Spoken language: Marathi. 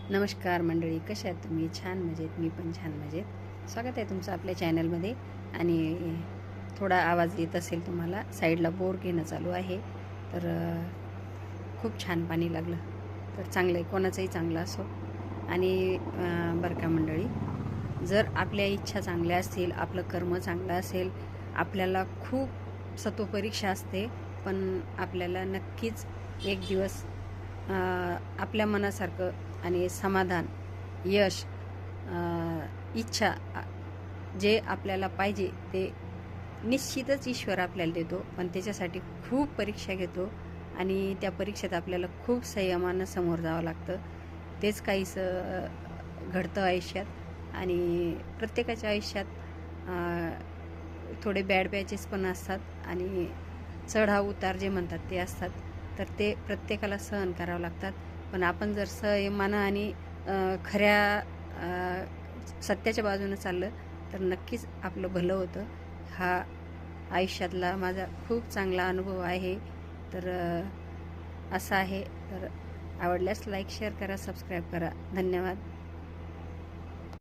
नमस्कार मंडळी, कशा आहात तुम्ही? छान मजेत, मी पण छान मजेत. स्वागत आहे तुमचं आपल्या चॅनलमध्ये. आणि थोडा आवाज येत असेल तुम्हाला, साईडला बोर घेणं चालू आहे. तर खूप छान पाणी लागलं, तर चांगलं आहे, कोणाचंही चांगलं असो. आणि बरं का मंडळी, जर आपल्या इच्छा चांगल्या असतील, आपलं कर्म चांगलं असेल, आपल्याला खूप सत्वपरीक्षा असते, पण आपल्याला नक्कीच एक दिवस आपल्या मनासारखं आणि समाधान, यश, इच्छा, जे आपल्याला पाहिजे ते निश्चितच ईश्वर आपल्याला देतो. पण त्याच्यासाठी खूप परीक्षा घेतो आणि त्या परीक्षेत आपल्याला खूप संयमानं समोर जावं लागतं. तेच काहीसं घडतं आयुष्यात. आणि प्रत्येकाच्या आयुष्यात थोडे बॅड पॅचेस पण असतात आणि चढाव उतार जे म्हणतात ते असतात. तर ते प्रत्येकाला सहन करावं लागतात. पण आपण जर संयमानं आणि खऱ्या सत्याच्या बाजूनं चाललं तर नक्कीच आपलं भलं होतं. हा आयुष्यातला माझा खूप चांगला अनुभव आहे. तर असा आहे. तर आवडल्यास लाईक शेअर करा, सबस्क्राईब करा. धन्यवाद.